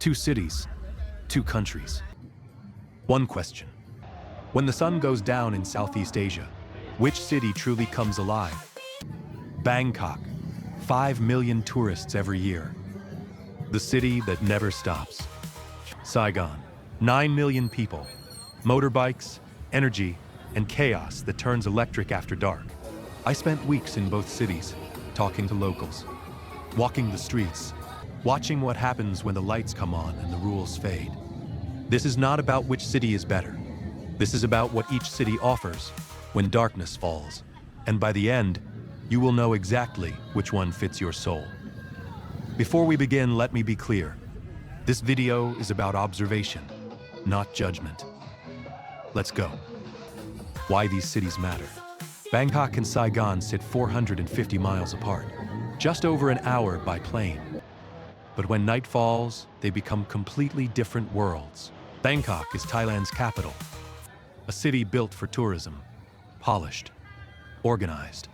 Two cities, two countries. One question. When the sun goes down in Southeast Asia, which city truly comes alive? Bangkok, 5 million tourists every year. The city that never stops. Saigon, 9 million people, motorbikes, energy, and chaos that turns electric after dark. I spent weeks in both cities, talking to locals, walking the streets, watching what happens when the lights come on and the rules fade. This is not about which city is better. This is about what each city offers when darkness falls. And by the end, you will know exactly which one fits your soul. Before we begin, let me be clear. This video is about observation, not judgment. Let's go. Why these cities matter. Bangkok and Saigon sit 450 miles apart, just over an hour by plane. But when night falls, they become completely different worlds. Bangkok is Thailand's capital, a city built for tourism, polished, organized,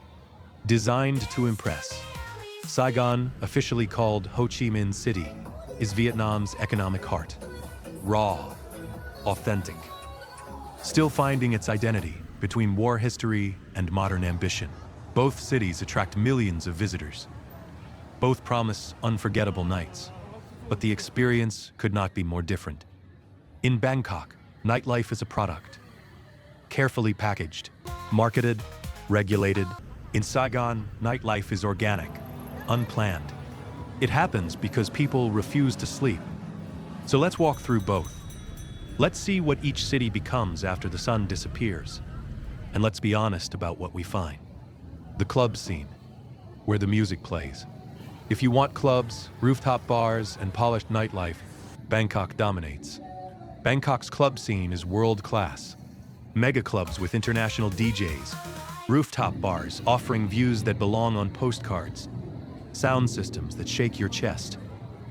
designed to impress. Saigon, officially called Ho Chi Minh City, is Vietnam's economic heart. Raw, authentic, still finding its identity between war history and modern ambition. Both cities attract millions of visitors. Both promise unforgettable nights, but the experience could not be more different. In Bangkok, nightlife is a product, carefully packaged, marketed, regulated. In Saigon, nightlife is organic, unplanned. It happens because people refuse to sleep. So let's walk through both. Let's see what each city becomes after the sun disappears. And let's be honest about what we find. The club scene, where the music plays. If you want clubs, rooftop bars, and polished nightlife, Bangkok dominates. Bangkok's club scene is world-class. Mega clubs with international DJs, rooftop bars offering views that belong on postcards, sound systems that shake your chest,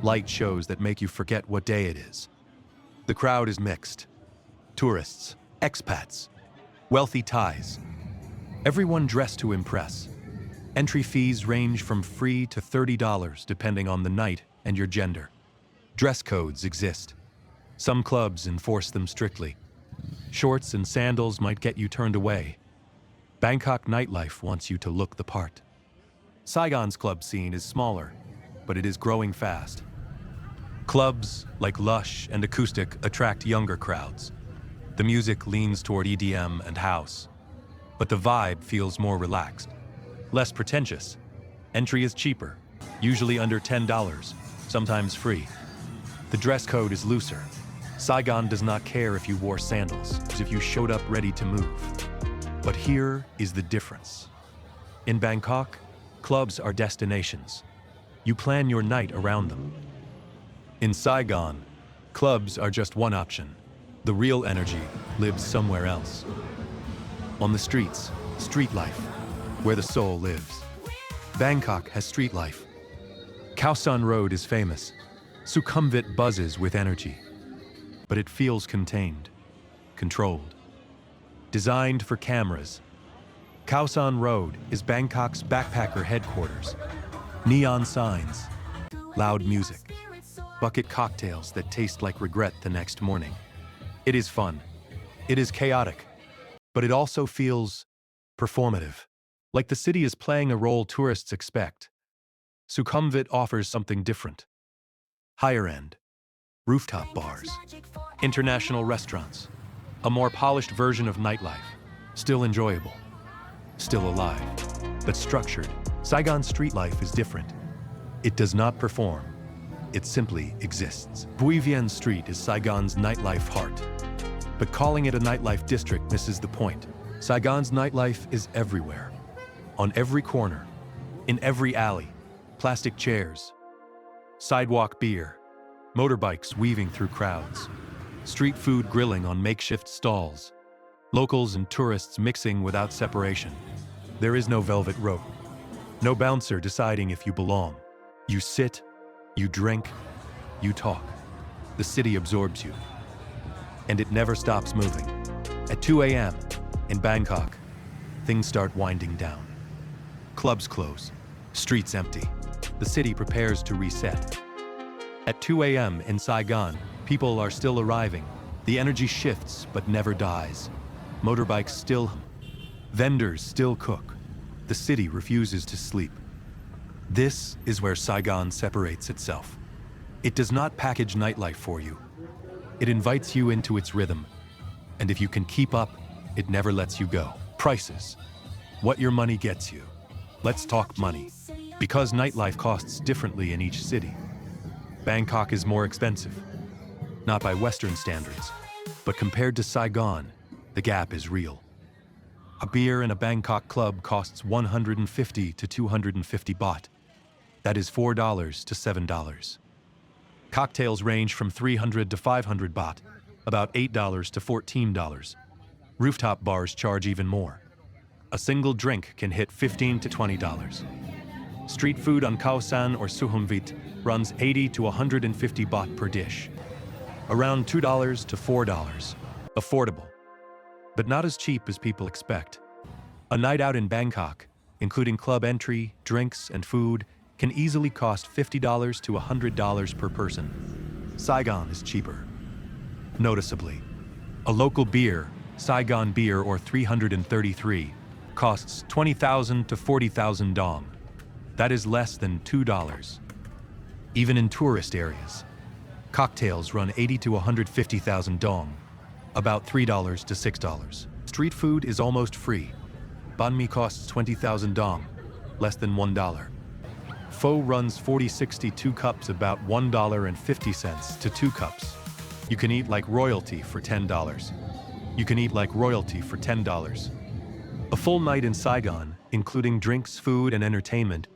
light shows that make you forget what day it is. The crowd is mixed. Tourists, expats, wealthy Thais. Everyone dressed to impress. Entry fees range from free to $30 depending on the night and your gender. Dress codes exist. Some clubs enforce them strictly. Shorts and sandals might get you turned away. Bangkok nightlife wants you to look the part. Saigon's club scene is smaller, but it is growing fast. Clubs, like Lush and Acoustic, attract younger crowds. The music leans toward EDM and house, but the vibe feels more relaxed. Less pretentious. Entry is cheaper, usually under $10, sometimes free. The dress code is looser. Saigon does not care if you wore sandals, as if you showed up ready to move. But here is the difference. In Bangkok, clubs are destinations. You plan your night around them. In Saigon, clubs are just one option. The real energy lives somewhere else. On the streets, street life, where the soul lives. Bangkok has street life. Khao San Road is famous. Sukhumvit buzzes with energy. But it feels contained, controlled. Designed for cameras, Khao San Road is Bangkok's backpacker headquarters. Neon signs, loud music, bucket cocktails that taste like regret the next morning. It is fun. It is chaotic. But it also feels performative. Like the city is playing a role tourists expect. Sukhumvit offers something different. Higher end, rooftop bars, international restaurants, a more polished version of nightlife, still enjoyable, still alive, but structured. Saigon street life is different. It does not perform, it simply exists. Bui Vien Street is Saigon's nightlife heart, but calling it a nightlife district misses the point. Saigon's nightlife is everywhere. On every corner, in every alley, plastic chairs, sidewalk beer, motorbikes weaving through crowds, street food grilling on makeshift stalls, locals and tourists mixing without separation. There is no velvet rope, no bouncer deciding if you belong. You sit, you drink, you talk. The city absorbs you, and it never stops moving. At 2 a.m. in Bangkok, things start winding down. Clubs close, streets empty. The city prepares to reset. At 2 a.m. in Saigon, people are still arriving. The energy shifts but never dies. Motorbikes still, vendors still cook. The city refuses to sleep. This is where Saigon separates itself. It does not package nightlife for you. It invites you into its rhythm. And if you can keep up, it never lets you go. Prices. What your money gets you. Let's talk money. Because nightlife costs differently in each city. Bangkok is more expensive. Not by Western standards, but compared to Saigon, the gap is real. A beer in a Bangkok club costs 150 to 250 baht. That is $4 to $7. Cocktails range from 300 to 500 baht, about $8 to $14. Rooftop bars charge even more. A single drink can hit $15 to $20. Street food on Khao San or Sukhumvit runs 80 to 150 baht per dish. Around $2 to $4. Affordable, but not as cheap as people expect. A night out in Bangkok, including club entry, drinks, and food, can easily cost $50 to $100 per person. Saigon is cheaper. Noticeably, a local beer, Saigon beer or 333, costs 20,000 to 40,000 dong. That is less than $2. Even in tourist areas, cocktails run 80 to 150,000 dong, about $3 to $6. Street food is almost free. Banh mi costs 20,000 dong, less than $1. Pho runs 40-60 2 cups, about $1.50 to 2 cups. You can eat like royalty for $10. You can eat like royalty for $10. A full night in Saigon, including drinks, food, and entertainment,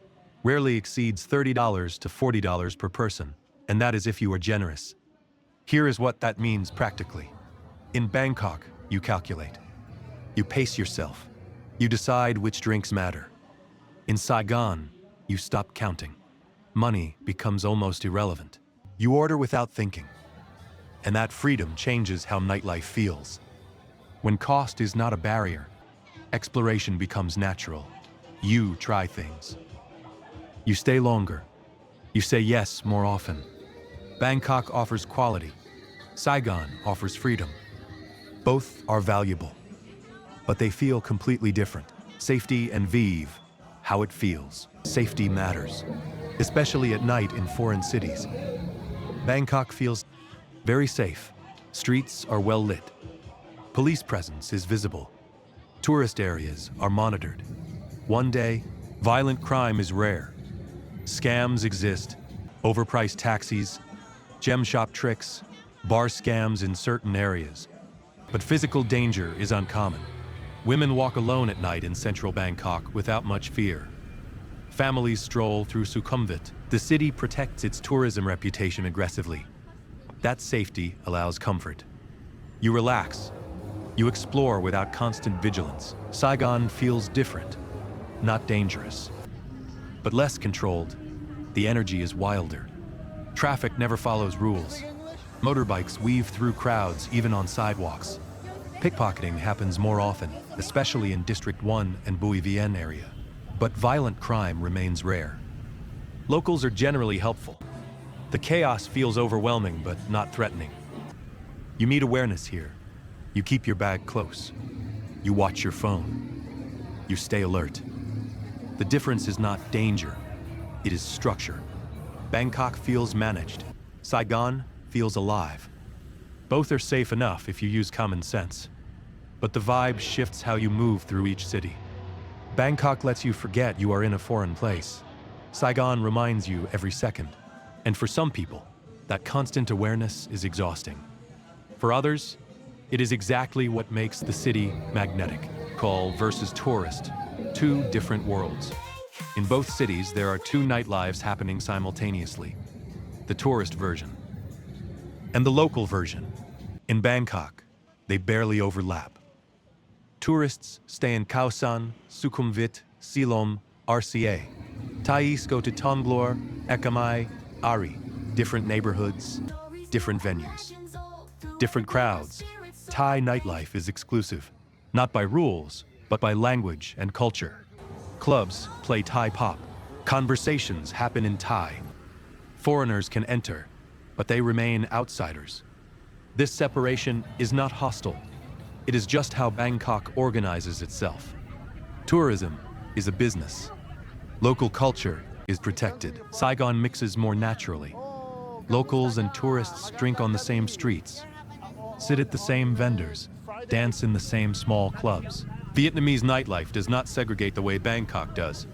rarely exceeds $30 to $40 per person, and that is if you are generous. Here is what that means practically. In Bangkok, you calculate. You pace yourself. You decide which drinks matter. In Saigon, you stop counting. Money becomes almost irrelevant. You order without thinking. And that freedom changes how nightlife feels. When cost is not a barrier, exploration becomes natural. You try things. You stay longer. You say yes more often. Bangkok offers quality. Saigon offers freedom. Both are valuable, but they feel completely different. Safety and vive, how it feels. Safety matters, especially at night in foreign cities. Bangkok feels very safe. Streets are well lit. Police presence is visible. Tourist areas are monitored. One day, violent crime is rare. Scams exist, overpriced taxis, gem shop tricks, bar scams in certain areas. But physical danger is uncommon. Women walk alone at night in central Bangkok without much fear. Families stroll through Sukhumvit. The city protects its tourism reputation aggressively. That safety allows comfort. You relax. You explore without constant vigilance. Saigon feels different, not dangerous, but less controlled. The energy is wilder. Traffic never follows rules. Motorbikes weave through crowds even on sidewalks. Pickpocketing happens more often, especially in District 1 and Bui Vien area. But violent crime remains rare. Locals are generally helpful. The chaos feels overwhelming but not threatening. You meet awareness here. You keep your bag close. You watch your phone. You stay alert. The difference is not danger, it is structure. Bangkok feels managed. Saigon feels alive. Both are safe enough if you use common sense. But the vibe shifts how you move through each city. Bangkok lets you forget you are in a foreign place. Saigon reminds you every second. And for some people, that constant awareness is exhausting. For others, it is exactly what makes the city magnetic. Call versus tourist, two different worlds. In both cities, there are two nightlives happening simultaneously. The tourist version and the local version. In Bangkok, they barely overlap. Tourists stay in Khao San, Sukhumvit, Silom, RCA. Thais go to Tonglor, Ekamai, Ari. Different neighborhoods, different venues, different crowds. Thai nightlife is exclusive, not by rules, but by language and culture. Clubs play Thai pop. Conversations happen in Thai. Foreigners can enter, but they remain outsiders. This separation is not hostile. It is just how Bangkok organizes itself. Tourism is a business. Local culture is protected. Saigon mixes more naturally. Locals and tourists drink on the same streets, sit at the same vendors, dance in the same small clubs. Vietnamese nightlife does not segregate the way Bangkok does,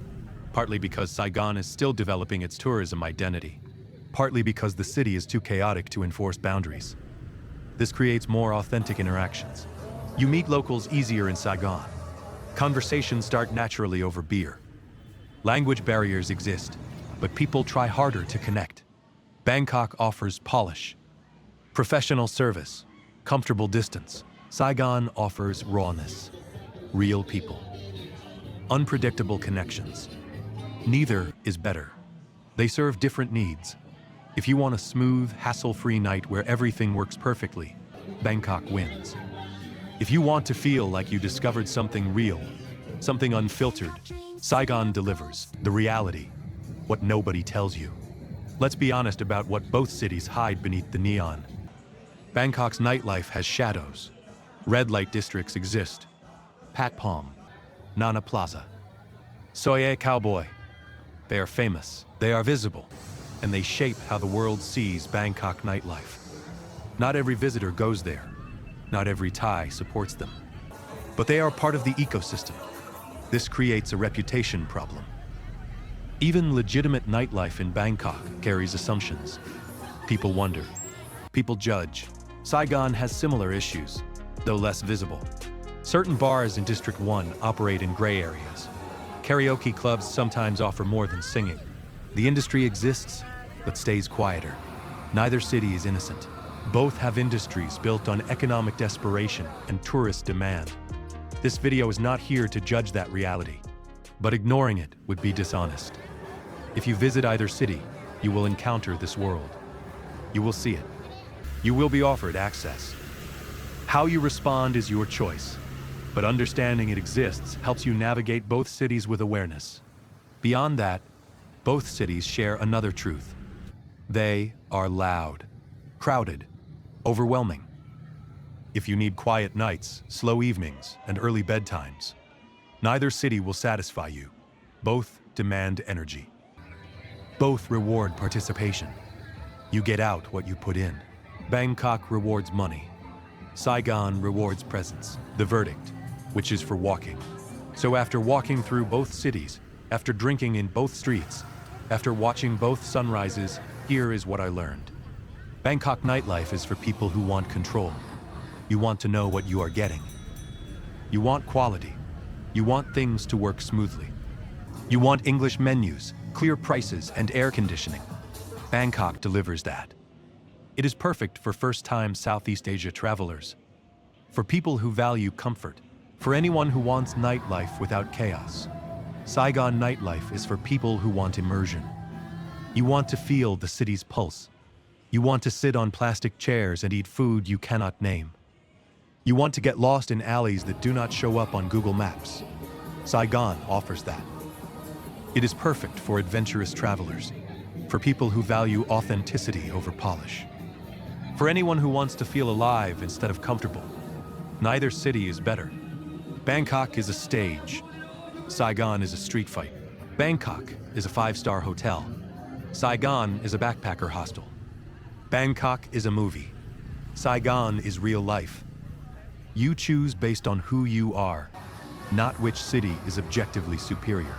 partly because Saigon is still developing its tourism identity, partly because the city is too chaotic to enforce boundaries. This creates more authentic interactions. You meet locals easier in Saigon. Conversations start naturally over beer. Language barriers exist, but people try harder to connect. Bangkok offers polish, professional service, comfortable distance. Saigon offers rawness, real people, unpredictable connections. Neither is better. They serve different needs. If you want a smooth, hassle-free night where everything works perfectly, Bangkok wins. If you want to feel like you discovered something real, something unfiltered, Saigon delivers the reality, what nobody tells you. Let's be honest about what both cities hide beneath the neon. Bangkok's nightlife has shadows. Red light districts exist. Pat Palm, Nana Plaza, Soye Cowboy. They are famous, they are visible, and they shape how the world sees Bangkok nightlife. Not every visitor goes there. Not every Thai supports them. But they are part of the ecosystem. This creates a reputation problem. Even legitimate nightlife in Bangkok carries assumptions. People wonder. People judge. Saigon has similar issues, though less visible. Certain bars in District 1 operate in gray areas. Karaoke clubs sometimes offer more than singing. The industry exists, but stays quieter. Neither city is innocent. Both have industries built on economic desperation and tourist demand. This video is not here to judge that reality, but ignoring it would be dishonest. If you visit either city, you will encounter this world. You will see it. You will be offered access. How you respond is your choice, but understanding it exists helps you navigate both cities with awareness. Beyond that, both cities share another truth. They are loud, crowded, overwhelming. If you need quiet nights, slow evenings, and early bedtimes, neither city will satisfy you. Both demand energy. Both reward participation. You get out what you put in. Bangkok rewards money. Saigon rewards presence. The verdict, which is for walking. So after walking through both cities, after drinking in both streets, after watching both sunrises, here is what I learned. Bangkok nightlife is for people who want control. You want to know what you are getting. You want quality. You want things to work smoothly. You want English menus, clear prices, and air conditioning. Bangkok delivers that. It is perfect for first-time Southeast Asia travelers, for people who value comfort, for anyone who wants nightlife without chaos. Saigon nightlife is for people who want immersion. You want to feel the city's pulse. You want to sit on plastic chairs and eat food you cannot name. You want to get lost in alleys that do not show up on Google Maps. Saigon offers that. It is perfect for adventurous travelers, for people who value authenticity over polish, for anyone who wants to feel alive instead of comfortable. Neither city is better. Bangkok is a stage. Saigon is a street fight. Bangkok is a 5-star hotel. Saigon is a backpacker hostel. Bangkok is a movie. Saigon is real life. You choose based on who you are, not which city is objectively superior.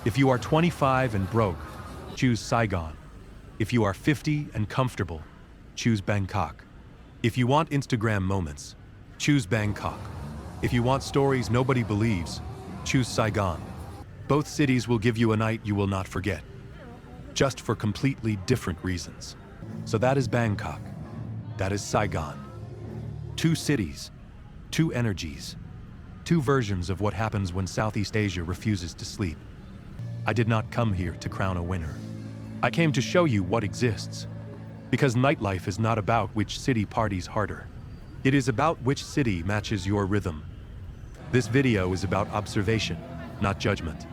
If you are 25 and broke, choose Saigon. If you are 50 and comfortable, choose Bangkok. If you want Instagram moments, choose Bangkok. If you want stories nobody believes, choose Saigon. Both cities will give you a night you will not forget, just for completely different reasons. So that is Bangkok. That is Saigon. Two cities, two energies, two versions of what happens when Southeast Asia refuses to sleep. I did not come here to crown a winner. I came to show you what exists. Because nightlife is not about which city parties harder. It is about which city matches your rhythm. This video is about observation, not judgment.